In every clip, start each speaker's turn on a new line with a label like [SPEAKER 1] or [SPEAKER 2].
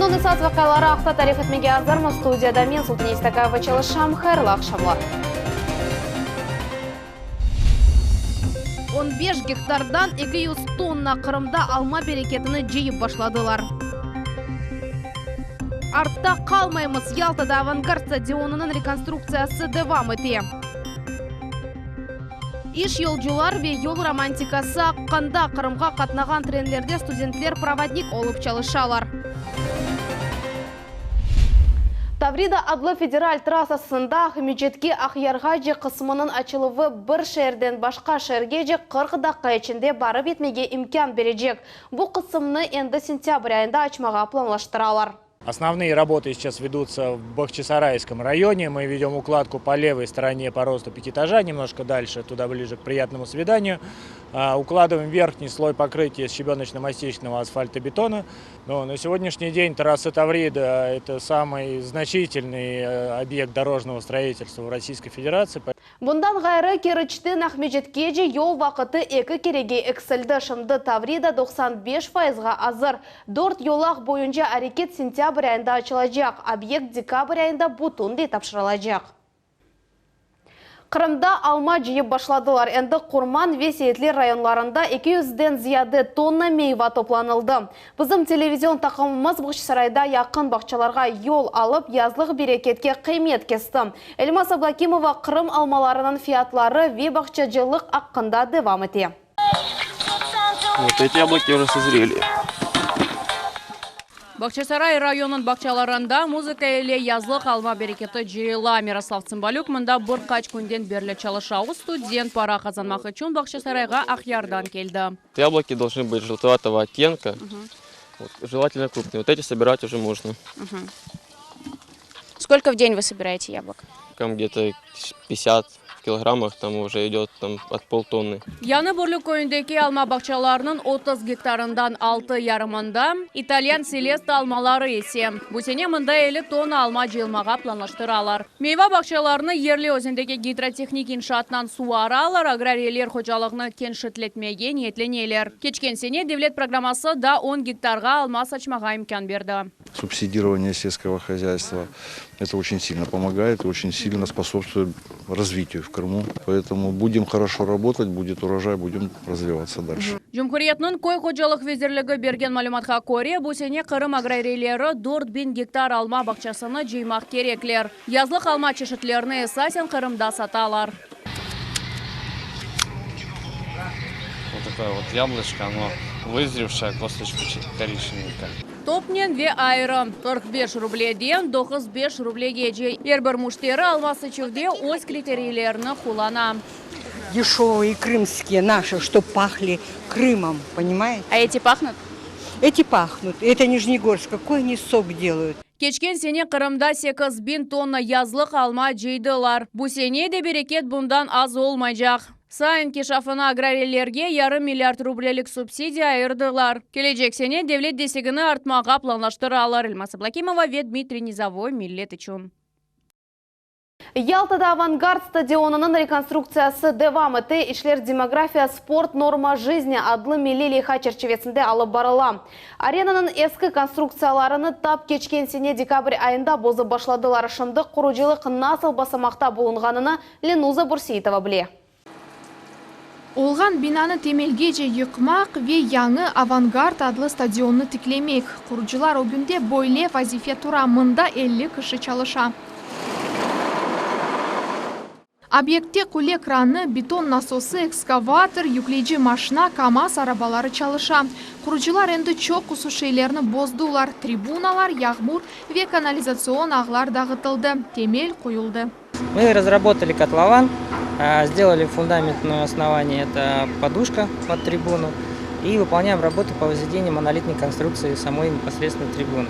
[SPEAKER 1] Күніңді саз вақалары ақта тарих етмеге азармын. Студияда мен Султан Истакаева чалышам. Хайырлы ақшамлар. 15 гектардан 200 тонна Қырымда алма берекетіні жейіп башладылар. Артта қалмаймыз. Ялтада авангард стадионының реконструкциясы девам ете. Иш yolcular ve yol романтикасы аққанда Қырымға қатнаған тренлерде студентлер проводник олып çalışалар. Таврида адлы федераль трассасында Хмечетке Ақярға же қысымының açılığı бір шерден башқа шерге же 40 dakika içinde барып етмеге имкан бережек. Бұл қысымны енді сентябрь айында açmaға планлаштыралар.
[SPEAKER 2] Основные работы сейчас ведутся в Бахчисарайском районе. Мы ведем укладку по левой стороне по росту пятиэтажа, немножко дальше, туда ближе к приятному свиданию. Укладываем верхний слой покрытия из щебеночно-мастичного асфальтобетона. Но на сегодняшний день трасса Таврида – это самый значительный объект дорожного строительства в Российской Федерации.
[SPEAKER 1] Bundan gayrı Kerечтен Ахмечетке же yol vaqıtı 2 kerege eksildi. Şimdi Таврида 95%-ға azır. 4 yolaq boyunca hareket sentyabr ayında açılacak. Объект декабрь ayında butunde tapşırılacak. Қырымда алма жиып башладылар. Енді Құрман ve Сеетлер районларында 200-ден зияды тонна мейва топlanıldı. Bizim televizyon takımımız Бахчисарайда yakın бақчаларға yol алып, yazlıq берекетке қимет кесті. Elmas Ablakimova Қырым алмаларының fiyatları ve бақчачылық аққында devam ете.
[SPEAKER 3] Вот эти яблоки уже созрели.
[SPEAKER 4] Бахчисарай районын бақчаларында музыка еле язлық алма берекеті жиыла. Мирослав Цымбалюк мұнда бір қач күнден берлі çalışауы студент пара қазанмақ үшін Бахчисарайға Ақярдан келді.
[SPEAKER 3] Яблоки должны быть желтоватого оттенка, вот, желательно крупные. Вот эти собирать уже можно.
[SPEAKER 5] Сколько в день вы собираете яблок?
[SPEAKER 3] Там где-то 50 килограммах, там уже идет от полтонны.
[SPEAKER 4] Яны Бурлюк көйіндегі алма бақчаларының 30 гектарындан 6 ярымында итальян селеста алмалары есе. Бұсене мұнда 50 тонна алма жиылмаға планлаштыралар. Мейва бақчаларыны Ерлі өзіндегі гидротехник иншаатынан суаралар, аграриялер қожалығыны кеншітлетмеге ниетленелер. Кечкен сене девлет программасы да 10 гектарға алма сачмаға имкан берді.
[SPEAKER 6] Субсидирование сельского хозяйства – это очень сильно помогает и очень сильно способствует развитию в Крыму. Поэтому будем хорошо работать, будет урожай, будем развиваться дальше.
[SPEAKER 4] Жұмхуриятның кой қожалық везерлігі берген малюматқа көре, бұсене Қырым аграриялері 4000 гектар алма бақчасыны жеймақ кереклер. Язлық алма чешетлеріне эсасен Қырымда саталар.
[SPEAKER 3] Вот такое вот яблочко, оно вызревшее, косточка коричневенькая.
[SPEAKER 4] Топнен ве айры 45 рубледен 95 рублеге же. Ербір муштері алмасы чевде өз критерийлеріні құлана.
[SPEAKER 7] Дешевые крымские наши, что пахли Крымом, понимаете?
[SPEAKER 5] А эти пахнут?
[SPEAKER 7] Эти пахнут. Это Нижнегорск. Какой они сок делают?
[SPEAKER 4] Кечкен сене Қырымда 8000 тонна язлық алма жейділар. Бұ сене де берекет бұндан аз олмайжақ. Сайын кешафына аграриялерге ярым миллиард рублелік субсидия айырдылар. Келечек сене девлет десегіні артмаға планлаштыралар. Эльмас Аблакимова ве Дмитрий Низовой, Миллет үшін.
[SPEAKER 1] Ялтада авангард стадионының реконструкциясы девам ете. Ишлер демография спорт норма жизни адлы милли лиха черчевесінде алып барыла. Аренаның ескі конструкцияларыны тап кечкен сене декабрь айында бозы башладылар. Шындық құручылық насыл басамақта болынғанына Ленуза Бурсейтова біле.
[SPEAKER 8] Олған бинаны темелге же йықмақ ве яңы авангард адлы стадионны тіклемек. Құручылар огүнде бойле вазифе тура мында 50 кіші çalışа. Объектте куле краны, бетон насосы, экскаватор, yükleyci машина, КАМАЗ арабалары çalışа. Құручылар енді чоқ құсушейлеріні боздулар, трибуналар, яғмур ве канализацион ағлар дағытылды, темел қойылды.
[SPEAKER 9] Мы разработали котлован, сделали фундаментное основание, это подушка под трибуну, и выполняем работы по возведению монолитной конструкции самой непосредственно трибуны.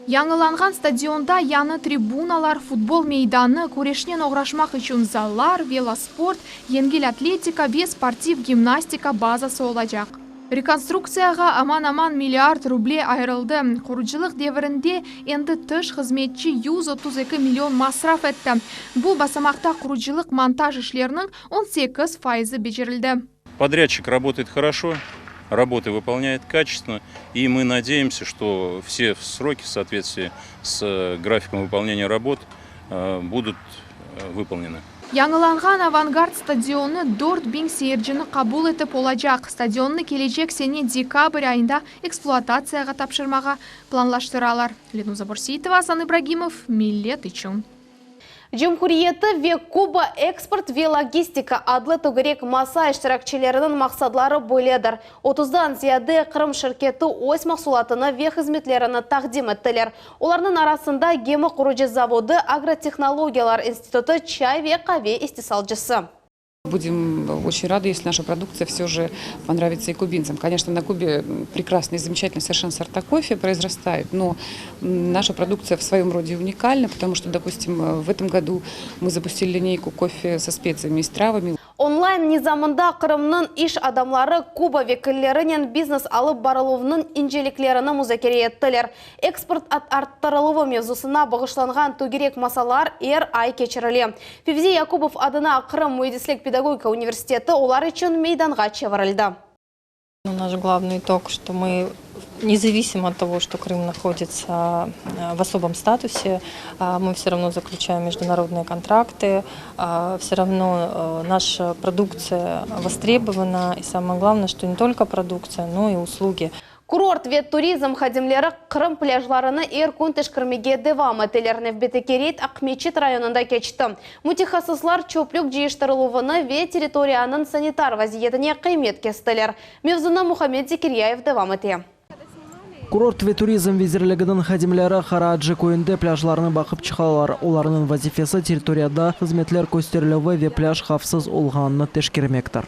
[SPEAKER 8] Яңыланған стадионда яны трибуналар, футбол мейданы, көрешнен оғрашмақ үшін заллар, велоспорт, еңгел атлетика ве спортив гимнастика базасы олacak. Реконструкцияға аман-аман миллиард рубле айырылды. Құручылық девірінде енді тыш қызметчі 132 миллион масраф етті. Бұл басамақта құручылық монтаж ішлерінің 18% бежірілді.
[SPEAKER 10] Подрядчик работает хорошо. работы выполняет качественно, и мы надеемся, что все сроки в соответствии с графиком выполнения работ будут выполнены.
[SPEAKER 8] Яңыланған авангард стадионы 4000 сeyircini qabul etip olacak. Stadionны келecek sene dekabr ayında ekspluatацияға тапшырмаға planlaştırалар. Ленуза Бурсиитова, Асан Ибрагимов, Миллет üçün.
[SPEAKER 1] Cumhuriyeti ve Kuba eksport ve logistika adlı tügürek masa iştirakçilerinin maksadları böyledir. 30'dan ziyade Kırım şirketi öz mahsulatını ve hizmetlerini takdim ettiler. Onların arasında Gemi Kurucu Zavodu, Agrotехнологиялар институты, çay ve kahve istisalcısı.
[SPEAKER 11] Будем очень рады, если наша продукция все же понравится и кубинцам. Конечно, на Кубе прекрасные, замечательные совершенно сорта кофе произрастают, но наша продукция в своем роде уникальна, потому что, допустим, в этом году мы запустили линейку кофе со специями и с травами.
[SPEAKER 1] Онлайн nizamında Kırım'ın iş adamları Kuba vekillerinin biznes alıp barılığının inceliklerini müzakere ettiler. Eksport arttırılığı mevzusuna bağışlanған tügürek masalar ay keçirili. Fevzi Yakubov adına Kırım Mühendislik Pedagogika Üniversiteti onlar için meydanға çevirildi.
[SPEAKER 12] Наш главный итог, что мы, независимо от того, что Крым находится в особом статусе, мы все равно заключаем международные контракты, все равно наша продукция востребована, и самое главное, что не только продукция, но и услуги.
[SPEAKER 1] Курорт ve туризм хадимлері Kırım pляжларыны күн тешкірмеге devam ettiler. Nevbeteki reyt Akmeçit rayonunda geçti. Mütehassıslar çöplük ceyiştırılığını ve teritoriyanın sanitar vaziyetine kıymet kestiler. Mevzuna Muhammed Zikiryaev devam etti.
[SPEAKER 13] Курорт ve туризм везірлігінің хадимлері Хараджи көйінде пляжларыны бақып чықалар. Оларының вазифесі территорияда хызметлер көстерілігі ve пляж хавсыз олғаныны тешкермектір.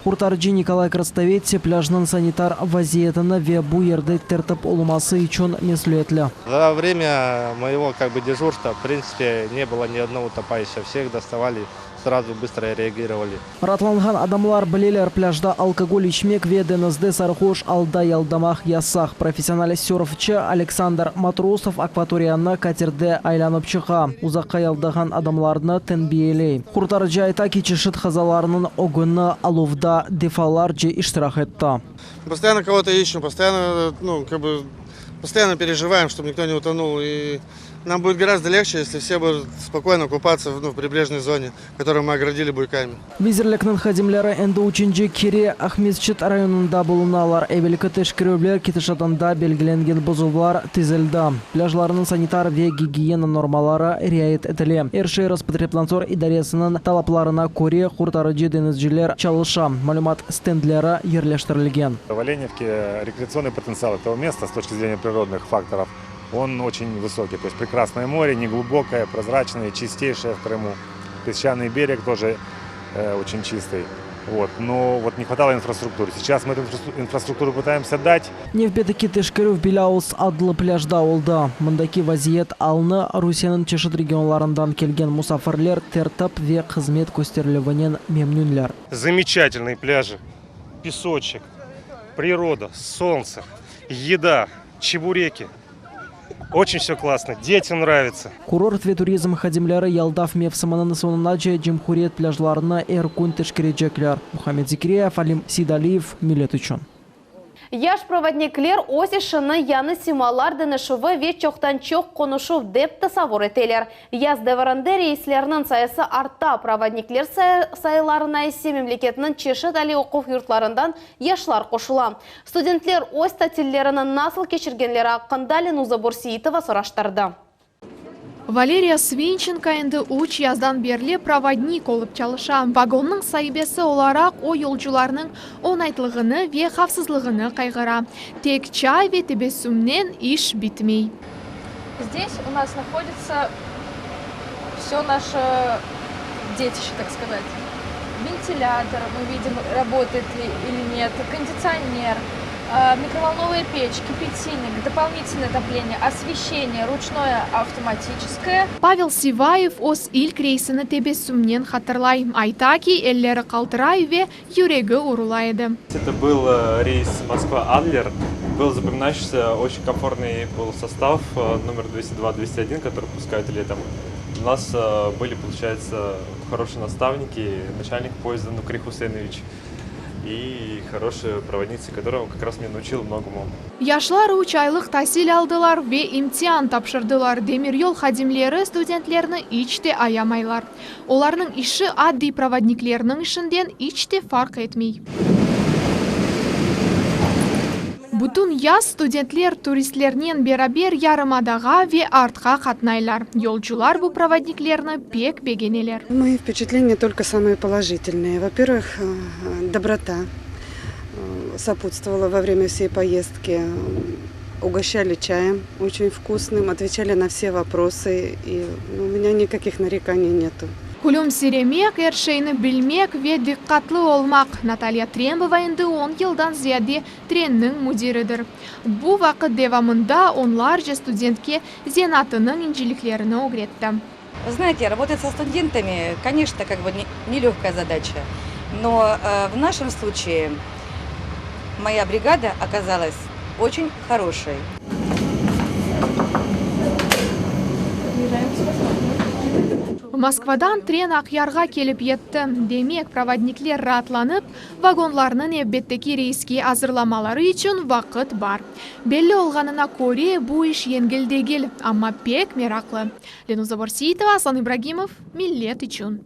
[SPEAKER 13] Хуртарджи Николай Краставетти пляжның санитар вазиетіні ve bu yerde тертіп olması için mesuliyetli.
[SPEAKER 14] За время моего дежурства, в принципе, не было ни одного утопающего. Всех доставали, сразу быстро реагировали.
[SPEAKER 13] Ратланған адамлар білелер пляжда алкоголь içmek ve denizde sarhoş alda ялдамақ ясақ. Профессионал серфчі Александр Матросов акваторияны катерде айланып чыға. Uzаққа ялдаған адамларны тенбиелей. Хуртарджи айта кечішіт хазаларының огыны алувда дефаларджи иштирах етті.
[SPEAKER 15] Постоянно кого-то ищем, постоянно, постоянно переживаем, чтобы никто не утонул. И нам будет гораздо легче, если все будут спокойно купаться в прибрежной зоне, которую мы оградили буйками.
[SPEAKER 13] Визерлікнің хадимлері әнді учинже Кере Ахмезчит районында болуналар. Әвелікі тешкіреулер кетішатында белгіленген бұзулар тезілді. Пляжларының санитар ve гигиена нормалары riayet etili. Эршей Роспотребнадзор идаресінің талапларына көре Хуртарджи денізжілер чалыша. Малюмат стендлері ерлештірілген.
[SPEAKER 16] В Оленевке рекреационный потенциал этого места с точки зрения природных факторов он очень высокий. То есть прекрасное море, неглубокое, прозрачное, чистейшее в Крыму. Песчаный берег тоже очень чистый. Но не хватало инфраструктуры. Сейчас мы эту инфраструктуру пытаемся дать.
[SPEAKER 13] Невбетеки тешкеру в Беляус адлы пляжда олды. Мындаки вазиет алны Русияның чешет регионларындан келген мусафирлер тертіп ve қызмет көстерілігінен мемнунлер.
[SPEAKER 17] Замечательные пляжи, песочек, природа, солнце, еда, чебуреки. Очень все классно, детям нравится.
[SPEAKER 13] Курорт ve туризм хадимлері ялдав мевсімінің сонына же Cumhuriyet пляжларына күн тешкережеклер. Мухаммед Зикиряев, Алим Сидалиев, Миллет үшін.
[SPEAKER 1] Яш проводниклер өз ішіні яны сималар дінішіві ve çoxtan çox konuşuv деп tasavvur eteler. Yaz devrinde reyslерінің sayısı artta. Проводниклер sayılarına ise memleketinin çeşit ali okuv yurtlarından yaşlar koşula. Studentler öz tatillerinin nasıl geçirgenleri hakkında Ленуза Бурсиитова сораштырды.
[SPEAKER 8] Валерия Свинченко енді уч яздан берле проводник олып чалыша. Вагонның сайбесі оларақ о yolcularының оңайтлығыны ве хавсызлығыны қайғыра. Тек чай ве тебесумнен иш битмей.
[SPEAKER 18] Здесь у нас находится все наше детище, так сказать. Вентилятор, мы видим, работает ли или нет, кондиционер, микроволновая печь, кипятильник, дополнительное отопление, освещение, ручное, автоматическое.
[SPEAKER 8] Павел Сиваев оз илк рейсіні тебесумнен хатырлай. Айта ки эллері қалтырай ве юрегі урулайды.
[SPEAKER 19] Это был рейс Москва-Адлер. Был запоминающийся, очень комфортный был состав, номер 202-201, который пускают летом. У нас были, получается, хорошие наставники, начальник поезда Нукри Хусейнович. и хорошие проводницы, которые как раз меня научил многому.
[SPEAKER 8] Яшлар 3 айлық тәсіл алдылар ве имтихан тапшырдылар. Демир yol хадимлері студентлеріні ичте аямайлар. Оларның іші адди проводниклерінің ішінден ичте фарқ етмей. Бүтін яз студентлер туристлернен берабер ярымадаға ве артқа қатнайлар. Yolcular bu проводниклерні пек бегенелер.
[SPEAKER 20] Мои впечатления только самые положительные. Во-первых, доброта сопутствовала во время всей поездки. Угощали чаем очень вкусным, отвечали на все вопросы. И у меня никаких нареканий нету.
[SPEAKER 8] Күлім сиремек, ершейні білмек ве диққатлы олмақ. Наталья Трембова енді 10 жылдан зияде треннің мудиридір. Бұл вақыт девамында онлар же студентке зенатының инжеліклеріні огретті.
[SPEAKER 21] Знаете, работать со студентами, конечно, нелегкая задача. Но в нашем случае моя бригада оказалась очень хорошей.
[SPEAKER 8] Москвадан трен Ақярға келіп етті. Демек, проводниклер ратланып, вагонларының әббеттекі рейске азырламалары үшін вақыт бар. Белі олғанына көре бұл іш енгілдегіл, амма пек мерақлы. Ленуза Борсиетова, Асан Ибрагимов, Миллет үшін.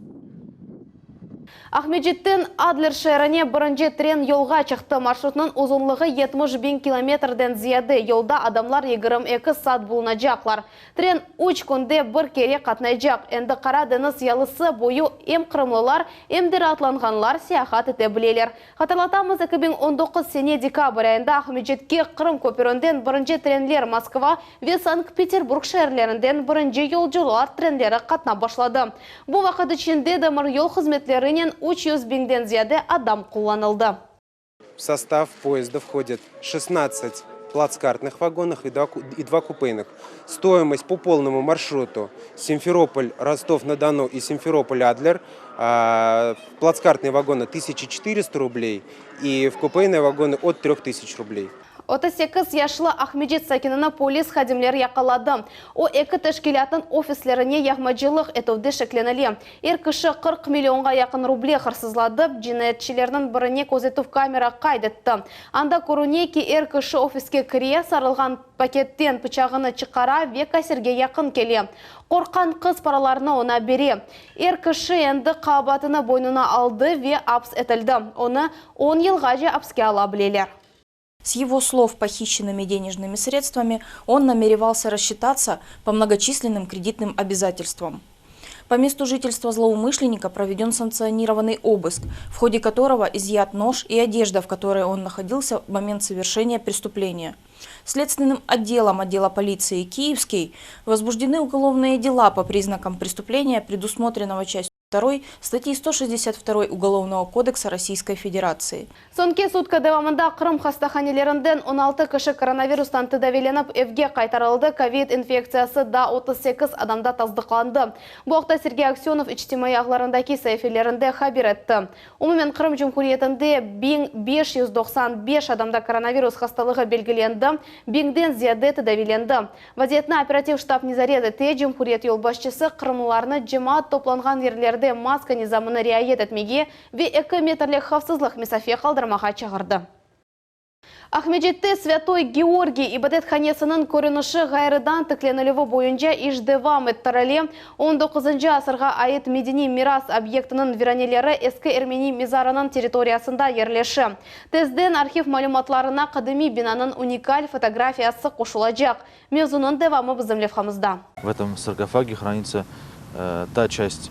[SPEAKER 1] Ахмеджеттен Адлер шәріне бірінші трен yolға чықты. Маршрутның ұзынлығы 70 километрден зияды. Yolda адамлар 22 саат болынажақлар. Трен 3 күнде бір кере қатнайжақ. Әнді Қара деңіз ялысы бойы ем қырымлылар, емдер атланғанлар сияхат ете білелер. Қатарлатамыз 2019 сене декабрь айында Ахмеджетке Қырым көпірінден бірінші тренлер Москва ве Санкт-Петербург шәрлерінден бірінші yolcular тренлері қатна башлады. Бұл вақыт ішінде демір yol қызметлерінен 300 беңден зияде адам kullanıldı.
[SPEAKER 22] В состав поезда входит 16 плацкартных вагонов и 2 купейных. Стоимость по полному маршруту Симферополь-Ростов-на-Дону и Симферополь-Адлер. Плацкартные вагоны 1400 рублей и в купейные вагоны от 3000 рублей.
[SPEAKER 1] 38 яшлы Ахмеджет Сакинына полис хадимлер яқалады. О екі тәшкилатын офислеріне яғмаджылық етуді шекленілі. Кіші 40 миллионға яқын рубле қырсызладып, жинайетшілерінің біріне көзетіп камера қайдетті. Анда көруне ки кіші офиске кіре сарылған пакеттен пычағыны чықара ве кәсерге яқын келе. Қорқан қыз параларына она бере. Кіші енді қабатыны бойнына алды ве апс етілді. Оны 10 елға же апске ала білелер.
[SPEAKER 23] С его слов, похищенными денежными средствами он намеревался рассчитаться по многочисленным кредитным обязательствам. По месту жительства злоумышленника проведен санкционированный обыск, в ходе которого изъят нож и одежда, в которой он находился в момент совершения преступления. Следственным отделом отдела полиции «Киевский» возбуждены уголовные дела по признакам преступления, предусмотренного частью 2 статьи 162 Уголовного кодекса Российской Федерации.
[SPEAKER 1] Сонке сутка девамында Қырым хастаханелерінден 16 кіші коронавирустан тедавиленіп евге қайтарылды. Ковид инфекциясы да 38 адамда таздықланды. Бұқта Сергей Аксенов ичтимай ағларындаки сайфелерінде хабер етті. Умумен Қырым Жүмхуриетінде 595 адамда коронавирус хасталығы белгіленді, беңден зияды тедавиленді. Вазиетна оператив штаб незареті те Жүмхуриет yolбашчысы Қырымларны жемаат топланған ерлерді маска низамыны riayet etmege ve 2 метрлік хавсызлық месафе қалдырмаға чағырды. Ахмеджетте Святой Георгий ибадетханесінің көрініші ғайрыдан тікленілігі бойынша ишдевам еттірілі 19 асырға айет медени мирас объектінің веранелері ескі Эрмени мезарының территориясында ерлеші. Тезден архив малюматларына қадыми бинанын уникаль фотографиясы қошылacak. Мезунun devamı bizim levhamızda.
[SPEAKER 24] В этом саркофаге хранится та часть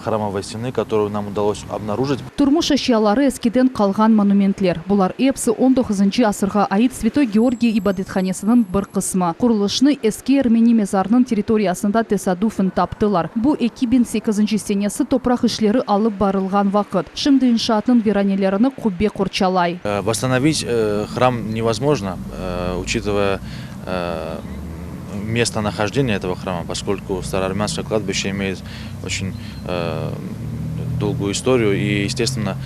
[SPEAKER 24] храмовой стены, которую нам удалось обнаружить.
[SPEAKER 25] Турмуш эшиялары эскиден қалған монументлер. Бұлар эпсы 19 асырға айт Святой Георгий ибадетханесінің бір қысмы. Құрылышны эске Эрмени мезарының территориясында тесадуфын таптылар. Бұл 2008 сенесі топрақ ішлері алып барылған вақыт. Шымды иншаатның веранелеріні құббе құрчалай.
[SPEAKER 24] Восстановить храм невозможно, учитывая местонахождение этого храма, поскольку Староармянское кладбище имеет очень долгую историю и, естественно,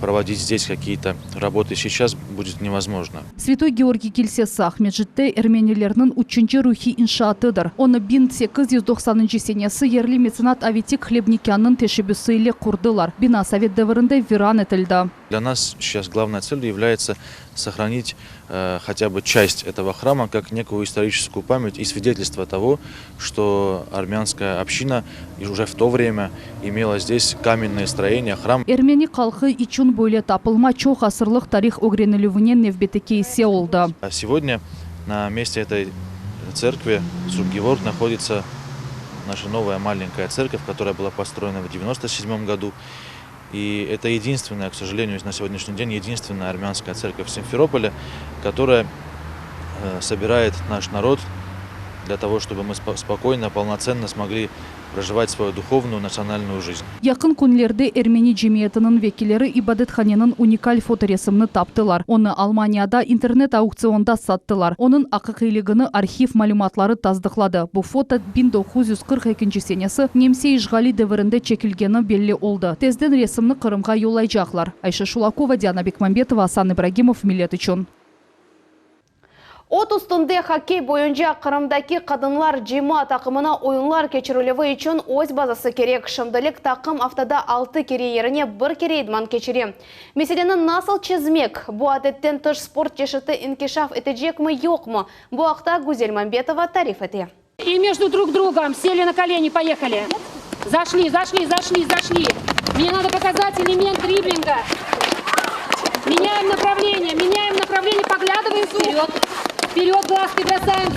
[SPEAKER 24] проводить здесь какие-то работы сейчас будет невозможно.
[SPEAKER 25] Святой Георгий Килсесі Ахмеджетте Эрменилерінің 3-ші рухи иншаатыдыр. Оны 1890 сенесі ерлі меценат Аветик Хлебникянның тешебісі ile құрдылар. Бина совет дәвірінде виран етілді.
[SPEAKER 24] Для нас сейчас главной целью является сохранить хотя бы часть этого храма как некую историческую память и свидетельство того, что армянская община уже в то время имела здесь каменные строения, храм.
[SPEAKER 25] Эрмени халқы ичун бойле тапылма чоқ асырлық тарих огренелювінен невбетеке есе олды.
[SPEAKER 24] Сегодня на месте этой церкви Субгеворг находится наша новая маленькая церковь, которая была построена в 1997 году. И это единственная, к сожалению, на сегодняшний день единственная армянская церковь в Симферополе, которая собирает наш народ для того, чтобы мы спокойно, полноценно смогли проживать свою духовную национальную жизнь.
[SPEAKER 25] Якын күнлерде Эрмени джемиятының векилері ибадетханенің уникаль фоторесімні таптылар. Оны Алманияда интернет аукционда саттылар. Оның ақиқилігіні архив малюматлары таздықлады. Бұл фото 1942 сенесі немсе ишғали дәвірінде чекілгені белли олды. Тезден ресімні Қырымға yollayacaklar. Айша Шулакова, Диана Бекмамбетова, Асан Ибрагимов, Милет үшін.
[SPEAKER 1] От үстінде хоккей бойынша Қырымдаки қадынлар жима тақымына ойынлар кечірілігі үшін өз базасы керек. Шымдылық тақым афтада 6 керейеріне 1 керейдман кечірі. Меселенің насыл чизмек? Бұл адеттен тыш спорт чешіті инкишаф етежек мы, yok мы? Бұл ақта Гузель Мамбетова тариф еті.
[SPEAKER 2] И между друг другом сели на колени, поехали. Зашли. Мне надо показать элемент дриблинга. Меняем направление, поглядываем вперед. Вперед, глазки бросаем.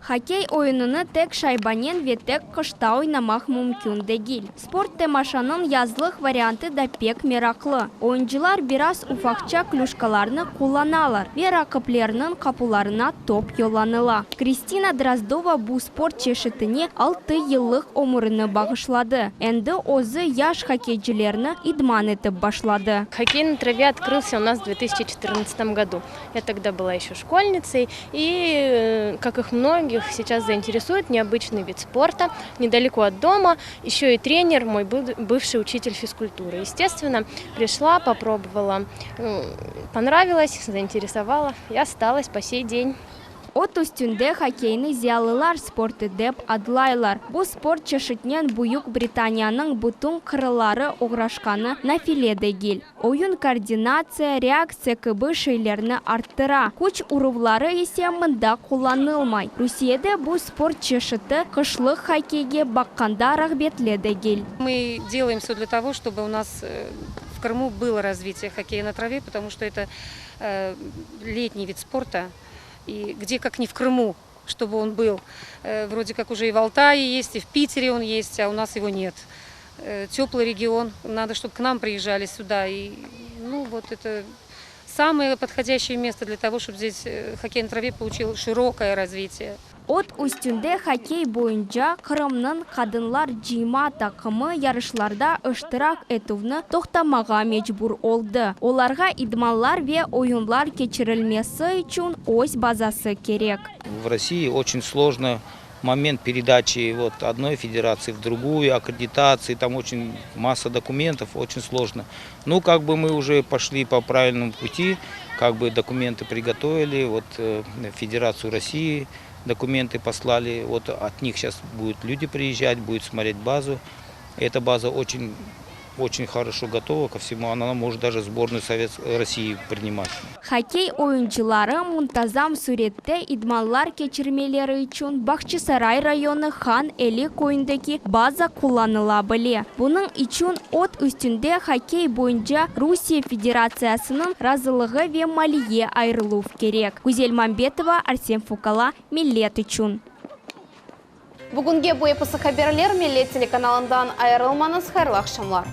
[SPEAKER 3] Хоккей ойынını тек шайбанен ве тек қышта ойнамақ мүмкін дегил. Спорт темашаның язлық варианты да пек мераклы. Ойыншылар біраз уфақча клюшкаларны қоланалар. Ве рақыплерінің қапуларына топ йоланыла. Кристина Дроздова бұл спорт чешітіне 6 йыллық омырыны бағышлады. Әнді озы яш хоккейчілеріні идман етіп башлады.
[SPEAKER 5] Хоккей на траве открылся у нас в 2014 году. Я тогда была еще школьницей, и, как их многих, сейчас заинтересует необычный вид спорта, недалеко от дома, еще и тренер, мой бывший учитель физкультуры. Естественно, пришла, попробовала, понравилось, заинтересовала и осталась по сей день.
[SPEAKER 3] От үстінде хоккейны зиялылар спорты деп адлайлар. Бұл спорт чешітнен Бұйық Британияның бұтын қырылары оғрашқаны нафиледе гел. Ойын координация, реакция кібі шейлеріні арттыра. Күч ұрывлары есе мында қоланылмай. Русияда бұл спорт чешіті қышлық хоккейге баққанда рағбетледе гел.
[SPEAKER 6] Мы делаем все для того, чтобы у нас в Крыму было развитие хоккея на траве, потому что это летний вид спорта. И где, как не в Крыму, чтобы он был. Вроде как уже и в Алтае есть, и в Питере он есть, а у нас его нет. Теплый регион, надо, чтобы к нам приезжали сюда. И, вот это самое подходящее место для того, чтобы здесь хоккей на траве получил широкое развитие.
[SPEAKER 3] От үстінде хоккей бойынша Қырымның қадынлар жима тақымы ярышларда ыштырак етуіні тоқтамаға мечбур олды. Оларға идманлар ве ойынлар кечірілмесі үшін ось базасы керек.
[SPEAKER 7] В России очень сложно момент передачи одной федерации в другую, аккредитации, там очень масса документов, очень сложно. Мы уже пошли по правильному пути, документы приготовили, Федерацию России документы послали, от них сейчас будут люди приезжать, будут смотреть базу. Эта база очень хорошо готова ко всему, она может даже сборную России принимать.
[SPEAKER 3] Хоккей ойынчылары мұнтазам суретте идманлар кечірмелері үшін Бақчысарай районы Хан Элі койындaki база қоланыла біле. Бұның үшін от үстінде хоккей бойынша Русия Федерациясының разылығы ве малие айрылу керек. Гузель Мамбетова, Арсен Фукала, Милет үшін.
[SPEAKER 1] Бүгінге бұл эпосы хабарлар Милет телеканалындан айырылмаңыз, хайырлы ақшамлар.